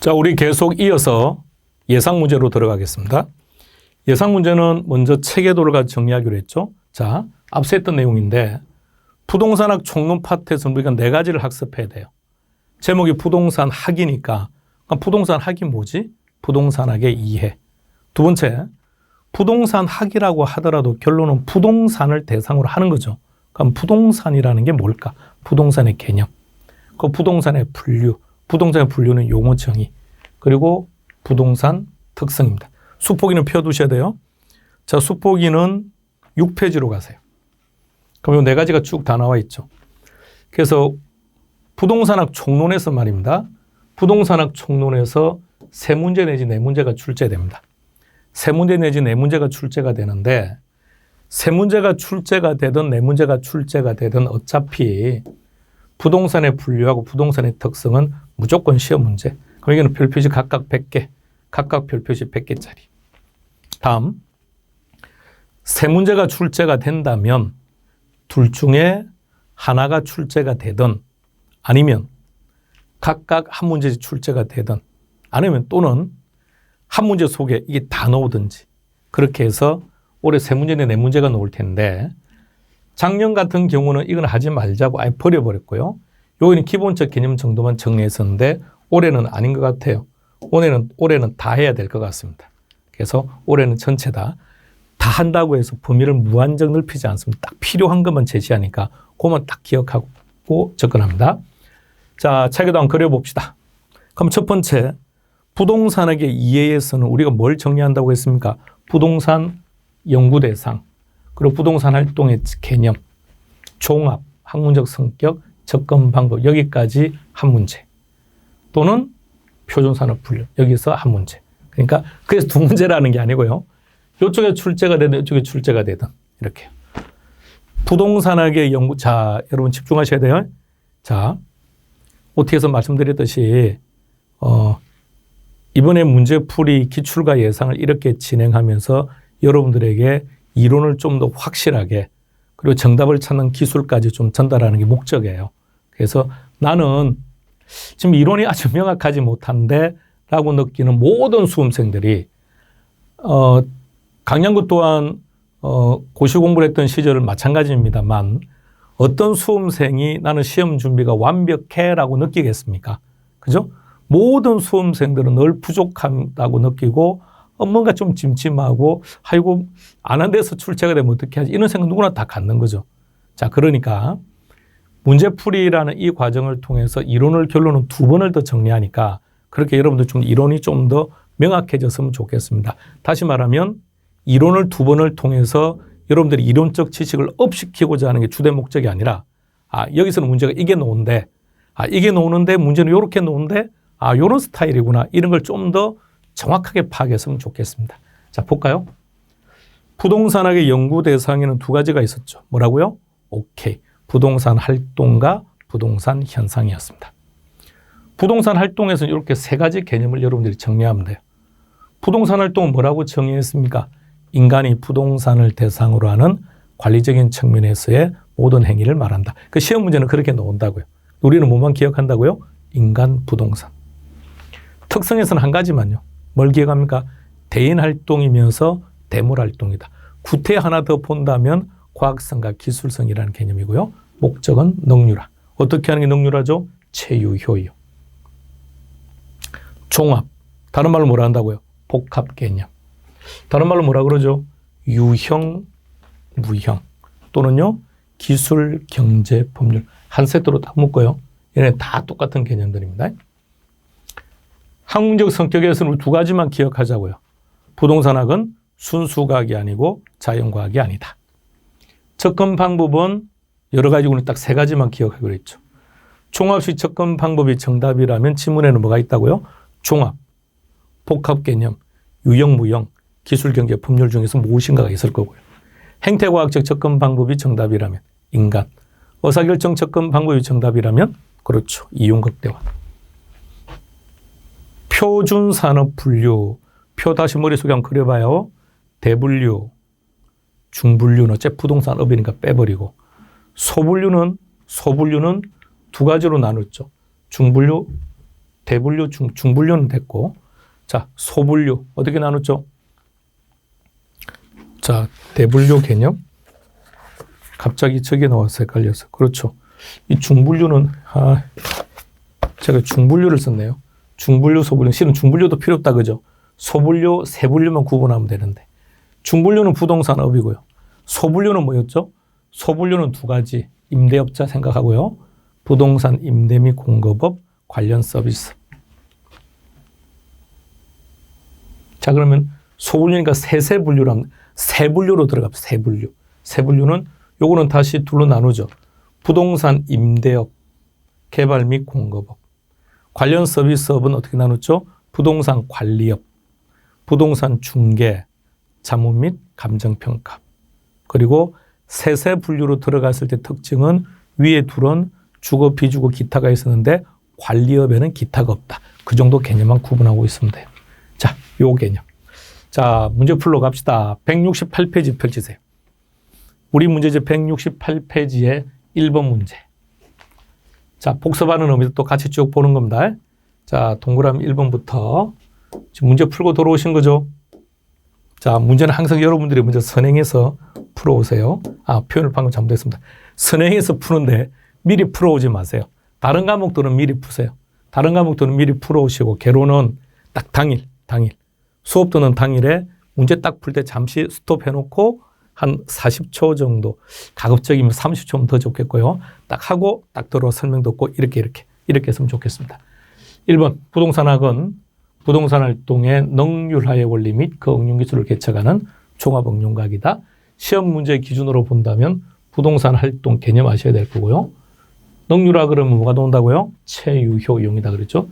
자, 우리 계속 이어서 예상 문제로 들어가겠습니다. 예상 문제는 먼저 체계도를 가지고 정리하기로 했죠. 자, 앞서 했던 내용인데 부동산학 총론 파트에서 우리가 4가지를 학습해야 돼요. 제목이 부동산 학이니까 부동산 학이 뭐지? 부동산학의 이해. 두 번째, 부동산 학이라고 하더라도 결론은 부동산을 대상으로 하는 거죠. 그럼 부동산이라는 게 뭘까? 부동산의 개념, 그 부동산의 분류, 부동산의 분류는 용어 정의, 그리고 부동산 특성입니다. 수포기는 펴두셔야 돼요. 자, 수포기는 6페이지로 가세요. 그럼 이 4가지가 쭉 다 나와 있죠. 그래서 부동산학 총론에서 말입니다. 부동산학 총론에서 3문제 내지 4문제가 출제됩니다. 3문제 내지 4문제가 출제가 되는데 3문제가 출제가 되든 4문제가 출제가 되든 어차피 부동산의 분류하고 부동산의 특성은 무조건 시험 문제. 그럼 이거는 별표시 각각 100개, 각각 별표시 100개짜리. 다음, 3문제가 출제가 된다면 둘 중에 하나가 출제가 되든 아니면 각각 한 문제씩 출제가 되든 아니면 또는 한 문제 속에 이게 다 나오든지 그렇게 해서 올해 3문제 내 4문제가 나올 텐데 작년 같은 경우는 이건 하지 말자고 아예 버려버렸고요. 여기는 기본적 개념 정도만 정리했었는데 올해는 아닌 것 같아요. 올해는 다 해야 될 것 같습니다. 그래서 올해는 전체 다 한다고 해서 범위를 무한정 넓히지 않습니다. 딱 필요한 것만 제시하니까 그것만 딱 기억하고 접근합니다. 자, 차이도 한번 그려봅시다. 그럼 첫 번째, 부동산학의 이해에서는 우리가 뭘 정리한다고 했습니까? 부동산 연구 대상, 그리고 부동산 활동의 개념, 종합, 학문적 성격, 접근 방법, 여기까지 한 문제. 또는 표준산업 분류, 여기서 한 문제. 그러니까 그래서 2문제라는 게 아니고요. 이쪽에 출제가 되든 이쪽에 출제가 되든 이렇게. 부동산학의 연구, 자, 여러분 집중하셔야 돼요. 자, OT에서 말씀드렸듯이 이번에 문제풀이 기출과 예상을 이렇게 진행하면서 여러분들에게 이론을 좀 더 확실하게 그리고 정답을 찾는 기술까지 좀 전달하는 게 목적이에요. 그래서 나는 지금 이론이 아주 명확하지 못한데 라고 느끼는 모든 수험생들이 강양구 또한 고시 공부를 했던 시절은 마찬가지입니다만 어떤 수험생이 나는 시험 준비가 완벽해 라고 느끼겠습니까? 그죠? 모든 수험생들은 늘 부족하다고 느끼고 뭔가 좀 찜찜하고 아이고 안 한 데서 출제가 되면 어떻게 하지? 이런 생각 누구나 다 갖는 거죠. 자, 그러니까 문제풀이라는 이 과정을 통해서 이론을 결론은 2번을 더 정리하니까 그렇게 여러분들 좀 이론이 좀 더 명확해졌으면 좋겠습니다. 다시 말하면 이론을 2번을 통해서 여러분들이 이론적 지식을 업시키고자 하는 게 주된 목적이 아니라 여기서는 문제가 이게 나오는데 이게 나오는데 문제는 이렇게 나오는데 이런 스타일이구나. 이런 걸 좀 더 정확하게 파악했으면 좋겠습니다. 자, 볼까요? 부동산학의 연구 대상에는 2가지가 있었죠. 뭐라고요? 오케이. 부동산 활동과 부동산 현상이었습니다. 부동산 활동에서는 이렇게 3가지 개념을 여러분들이 정리하면 돼요. 부동산 활동은 뭐라고 정의했습니까? 인간이 부동산을 대상으로 하는 관리적인 측면에서의 모든 행위를 말한다. 그 시험 문제는 그렇게 나온다고요. 우리는 뭐만 기억한다고요? 인간 부동산. 특성에서는 한 가지만요. 뭘 기억합니까? 대인 활동이면서 대물 활동이다. 구태 하나 더 본다면 과학성과 기술성이라는 개념이고요. 목적은 능률화. 어떻게 하는 게 능률화죠? 체유효유. 종합. 다른 말로 뭐라 한다고요? 복합 개념. 다른 말로 뭐라 그러죠? 유형, 무형. 또는요, 기술, 경제, 법률. 한 세트로 다 묶어요. 얘네 다 똑같은 개념들입니다. 학문적 성격에서는 2가지만 기억하자고요. 부동산학은 순수과학이 아니고 자연과학이 아니다. 접근 방법은 여러 가지고는 딱 3가지만 기억하기로 했죠. 종합식 접근 방법이 정답이라면 지문에는 뭐가 있다고요? 종합, 복합 개념, 유형, 무형, 기술, 경제, 법률 중에서 무엇인가가 있을 거고요. 행태과학적 접근 방법이 정답이라면 인간, 의사결정 접근 방법이 정답이라면 그렇죠. 이윤극대화. 표준산업 분류, 표 다시 머릿속에 한번 그려봐요. 대분류, 중분류는 어째 부동산업이니까 빼버리고 소분류는 2가지로 나눴죠. 중분류, 대분류, 중분류는 됐고, 자, 소분류 어떻게 나눴죠? 자, 대분류 개념. 갑자기 저게 나와서 헷갈려서. 그렇죠. 이 중분류는, 제가 중분류를 썼네요. 중분류, 소분류. 실은 중분류도 필요 없다, 그죠? 소분류, 세분류만 구분하면 되는데. 중분류는 부동산 업이고요. 소분류는 뭐였죠? 소분류는 두 가지. 임대업자 생각하고요. 부동산 임대 및 공급업 관련 서비스. 자, 그러면 소분류니까 세분류로 세분류로 들어갑니다. 세분류. 세분류는 요거는 다시 둘로 나누죠. 부동산 임대업, 개발 및 공급업. 관련 서비스업은 어떻게 나눴죠? 부동산 관리업, 부동산 중개, 자문 및 감정평가. 그리고 세세 분류로 들어갔을 때 특징은 위에 둘은 주거, 비주거, 기타가 있었는데 관리업에는 기타가 없다. 그 정도 개념만 구분하고 있으면 돼요. 자, 요 개념. 자, 문제 풀러 갑시다. 168페이지 펼치세요. 우리 문제집 168페이지의 1번 문제. 자, 복습하는 의미도 또 같이 쭉 보는 겁니다. 자, 동그라미 1번부터 지금 문제 풀고 돌아오신 거죠? 자, 문제는 항상 여러분들이 먼저 선행해서 풀어오세요. 표현을 방금 잘못했습니다. 선행해서 푸는데 미리 풀어오지 마세요. 다른 과목들은 미리 푸세요. 다른 과목들은 미리 풀어오시고 개론은 딱 당일. 수업 듣는 당일에 문제 딱 풀 때 잠시 스톱해놓고 한 40초 정도, 가급적이면 30초면 더 좋겠고요. 딱 하고 딱 들어 설명 듣고 이렇게 했으면 좋겠습니다. 1번 부동산학은 부동산 활동의 능률화의 원리 및 그 응용 기술을 개척하는 종합 응용학이다. 시험 문제 기준으로 본다면 부동산 활동 개념 아셔야 될 거고요. 능률화 그러면 뭐가 나온다고요? 체유효용이다 그랬죠.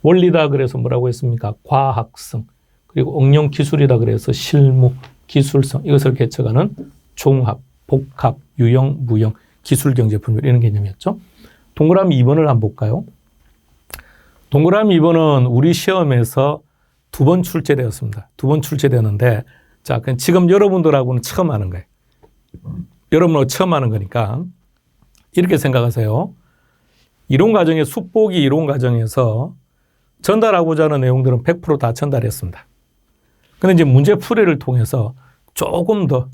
원리다 그래서 뭐라고 했습니까? 과학성. 그리고 응용 기술이다 그래서 실무, 기술성. 이것을 개척하는 종합, 복합, 유형, 무형, 기술경제 분류 이런 개념이었죠. 동그라미 2번을 한번 볼까요? 동그라미 2번은 우리 시험에서 2번 출제되었습니다. 2번 출제되었는데 자, 지금 여러분들하고는 처음 하는 거예요. 여러분하고 처음 하는 거니까 이렇게 생각하세요. 이론 과정에 숙보기 이론 과정에서 전달하고자 하는 내용들은 100% 다 전달했습니다. 근데 이제 문제 풀이를 통해서 조금 더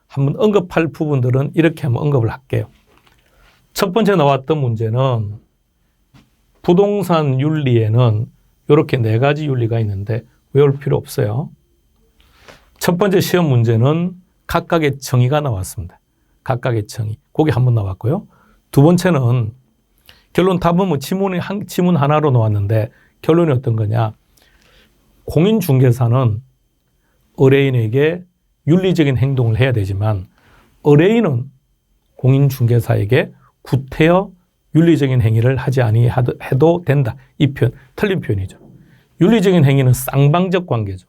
한번 언급할 부분들은 이렇게 한번 언급을 할게요. 첫 번째 나왔던 문제는 부동산 윤리에는 이렇게 4가지 윤리가 있는데 외울 필요 없어요. 첫 번째 시험 문제는 각각의 정의가 나왔습니다. 각각의 정의. 그게 한 번 나왔고요. 두 번째는 결론 답은 뭐 지문 하나로 나왔는데 결론이 어떤 거냐. 공인중개사는 의뢰인에게 윤리적인 행동을 해야 되지만 의뢰인은 공인중개사에게 구태여 윤리적인 행위를 하지 아니해도 된다. 이 표현, 틀린 표현이죠. 윤리적인 행위는 쌍방적 관계죠.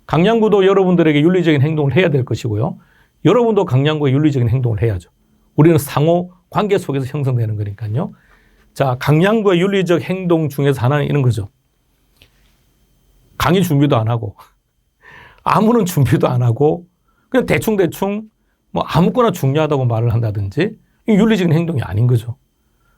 강양구도 여러분들에게 윤리적인 행동을 해야 될 것이고요. 여러분도 강양구에 윤리적인 행동을 해야죠. 우리는 상호 관계 속에서 형성되는 거니까요. 자, 강양구의 윤리적 행동 중에서 하나는 이런 거죠. 강의 준비도 안 하고 아무런 준비도 안 하고 그냥 대충 뭐 아무거나 중요하다고 말을 한다든지 이게 윤리적인 행동이 아닌 거죠.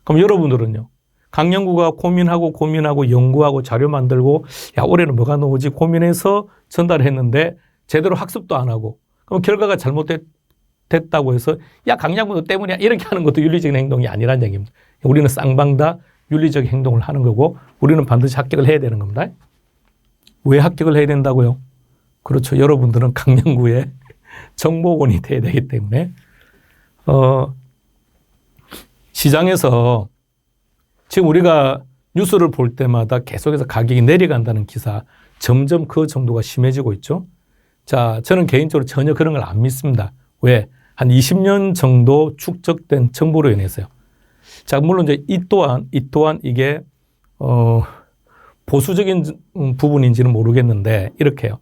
그럼 여러분들은요. 강양구가 고민하고 연구하고 자료 만들고 야 올해는 뭐가 나오지 고민해서 전달했는데 제대로 학습도 안 하고 그럼 결과가 잘못됐다고 해서 야 강양구 때문이야 이렇게 하는 것도 윤리적인 행동이 아니란 얘기입니다. 우리는 쌍방 다 윤리적 행동을 하는 거고 우리는 반드시 합격을 해야 되는 겁니다. 왜 합격을 해야 된다고요? 그렇죠. 여러분들은 강양구의 정보원이 돼야 되기 때문에 시장에서 지금 우리가 뉴스를 볼 때마다 계속해서 가격이 내려간다는 기사 점점 그 정도가 심해지고 있죠. 자, 저는 개인적으로 전혀 그런 걸 안 믿습니다. 왜? 한 20년 정도 축적된 정보로 인해서요. 자, 물론 이제 이 또한 이게 보수적인 부분인지는 모르겠는데 이렇게요.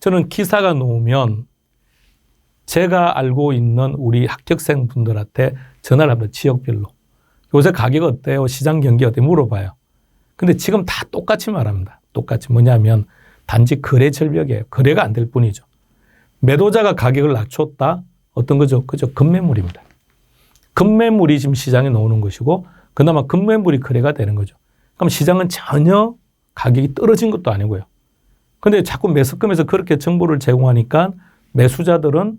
저는 기사가 나오면 제가 알고 있는 우리 합격생분들한테 전화를 합니다. 지역별로. 요새 가격 어때요? 시장 경기 어때요? 물어봐요. 근데 지금 다 똑같이 말합니다. 똑같이 뭐냐면 단지 거래 절벽이에요. 거래가 안 될 뿐이죠. 매도자가 가격을 낮췄다? 어떤 거죠? 그죠? 급매물입니다. 급매물이 지금 시장에 나오는 것이고 그나마 급매물이 거래가 되는 거죠. 그럼 시장은 전혀 가격이 떨어진 것도 아니고요. 근데 자꾸 매수금에서 그렇게 정보를 제공하니까 매수자들은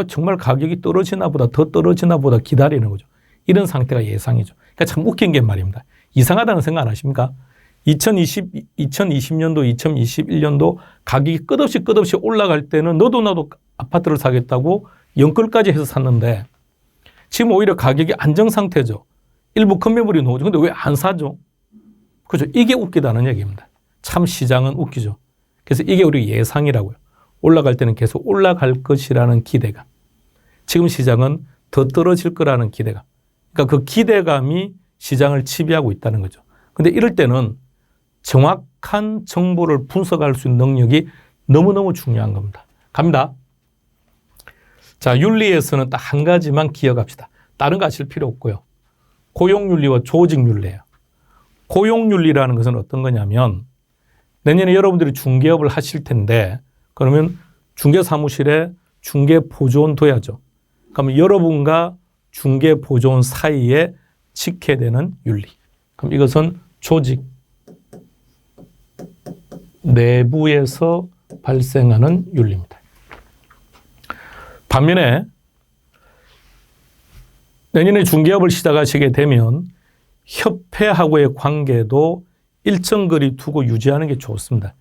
정말 가격이 떨어지나 보다, 더 떨어지나 보다 기다리는 거죠. 이런 상태가 예상이죠. 그러니까 참 웃긴 게 말입니다. 이상하다는 생각 안 하십니까? 2020년도, 2021년도 가격이 끝없이 올라갈 때는 너도 나도 아파트를 사겠다고 연끌까지 해서 샀는데 지금 오히려 가격이 안정 상태죠. 일부 큰 매물이 나오죠. 근데 왜 안 사죠? 그죠? 이게 웃기다는 얘기입니다. 참 시장은 웃기죠. 그래서 이게 우리 예상이라고요. 올라갈 때는 계속 올라갈 것이라는 기대감. 지금 시장은 더 떨어질 거라는 기대감. 그러니까 그 기대감이 시장을 지배하고 있다는 거죠. 근데 이럴 때는 정확한 정보를 분석할 수 있는 능력이 너무너무 중요한 겁니다. 갑니다. 자, 윤리에서는 딱 한 가지만 기억합시다. 다른 거 아실 필요 없고요. 고용윤리와 조직윤리예요. 고용윤리라는 것은 어떤 거냐면 내년에 여러분들이 중개업을 하실 텐데 그러면 중개사무실에 중개보조원 둬야죠. 그러면 여러분과 중개보조원 사이에 지켜야 되는 윤리. 그럼 이것은 조직 내부에서 발생하는 윤리입니다. 반면에 내년에 중개업을 시작하시게 되면 협회하고의 관계도 일정 거리 두고 유지하는 게 좋습니다.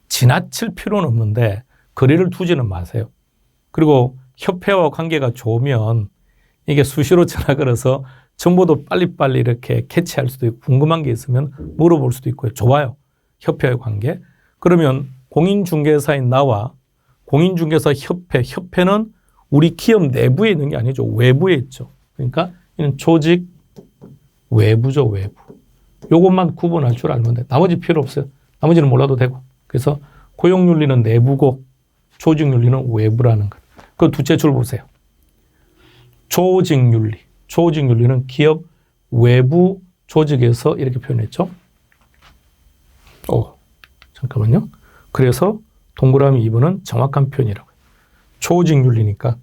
지나칠 필요는 없는데 거리를 두지는 마세요. 그리고 협회와 관계가 좋으면 이게 수시로 전화 걸어서 정보도 빨리빨리 이렇게 캐치할 수도 있고 궁금한 게 있으면 물어볼 수도 있고요. 좋아요. 협회와의 관계. 그러면 공인중개사인 나와 공인중개사 협회는 우리 기업 내부에 있는 게 아니죠. 외부에 있죠. 그러니까 이는 조직 외부죠. 외부. 요것만 구분할 줄 알면 돼. 나머지 필요 없어요. 나머지는 몰라도 되고. 그래서 고용윤리는 내부고 조직윤리는 외부라는 것. 그 둘째 줄 보세요. 조직윤리. 조직윤리는 기업 외부 조직에서 이렇게 표현했죠. 잠깐만요. 그래서 동그라미 2번은 정확한 표현이라고요. 조직윤리니까.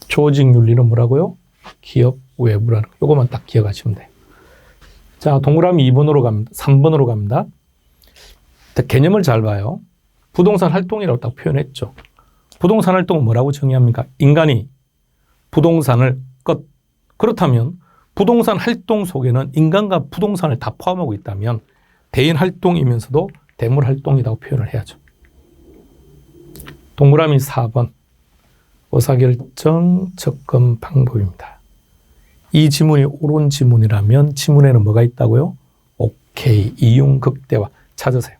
조직윤리는 뭐라고요? 기업 외부라는 거. 요것만 딱 기억하시면 돼요. 자, 동그라미 2번으로 갑니다. 3번으로 갑니다. 개념을 잘 봐요. 부동산 활동이라고 딱 표현했죠. 부동산 활동은 뭐라고 정의합니까? 인간이 부동산을 그렇다면 부동산 활동 속에는 인간과 부동산을 다 포함하고 있다면 대인 활동이면서도 대물 활동이라고 표현을 해야죠. 동그라미 4번. 의사결정 접근 방법입니다. 이 지문이 옳은 지문이라면 지문에는 뭐가 있다고요? 오케이, 이용 극대화 찾으세요.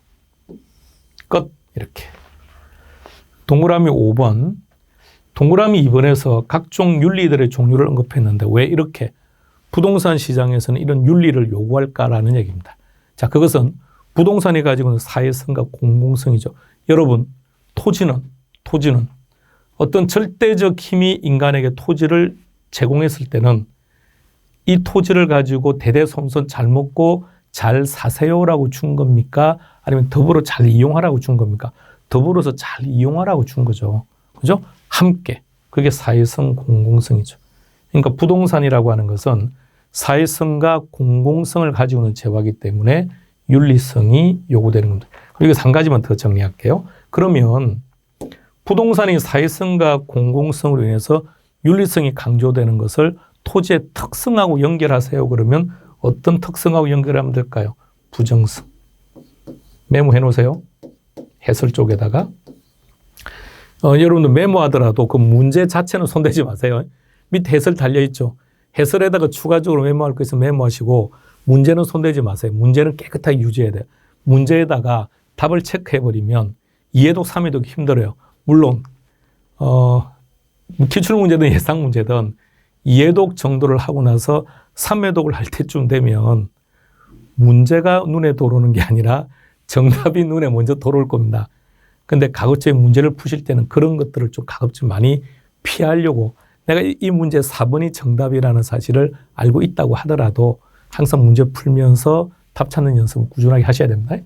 끝. 이렇게. 동그라미 5번. 동그라미 2번에서 각종 윤리들의 종류를 언급했는데 왜 이렇게 부동산 시장에서는 이런 윤리를 요구할까라는 얘기입니다. 자, 그것은 부동산이 가지고 있는 사회성과 공공성이죠. 여러분, 토지는 어떤 절대적 힘이 인간에게 토지를 제공했을 때는 이 토지를 가지고 대대손손 잘 먹고 잘 사세요라고 준 겁니까? 아니면 더불어 잘 이용하라고 준 겁니까? 더불어서 잘 이용하라고 준 거죠. 그죠? 함께. 그게 사회성, 공공성이죠. 그러니까 부동산이라고 하는 것은 사회성과 공공성을 가지고 있는 재화이기 때문에 윤리성이 요구되는 겁니다. 그리고 한 가지만 더 정리할게요. 그러면 부동산이 사회성과 공공성으로 인해서 윤리성이 강조되는 것을 토지의 특성하고 연결하세요. 그러면 어떤 특성하고 연결하면 될까요? 부정성. 메모해 놓으세요. 해설 쪽에다가. 여러분들 메모하더라도 그 문제 자체는 손대지 마세요. 밑에 해설 달려있죠. 해설에다가 추가적으로 메모할 거 있으면 메모하시고 문제는 손대지 마세요. 문제는 깨끗하게 유지해야 돼요. 문제에다가 답을 체크해버리면 2회독, 3회독 힘들어요. 물론 기출문제든 예상문제든 2회독 정도를 하고 나서 3회독을 할 때쯤 되면 문제가 눈에 들어오는 게 아니라 정답이 눈에 먼저 들어올 겁니다. 근데 가급적 문제를 푸실 때는 그런 것들을 좀 가급적 많이 피하려고 내가 이 문제 4번이 정답이라는 사실을 알고 있다고 하더라도 항상 문제 풀면서 답 찾는 연습을 꾸준하게 하셔야 됩니다.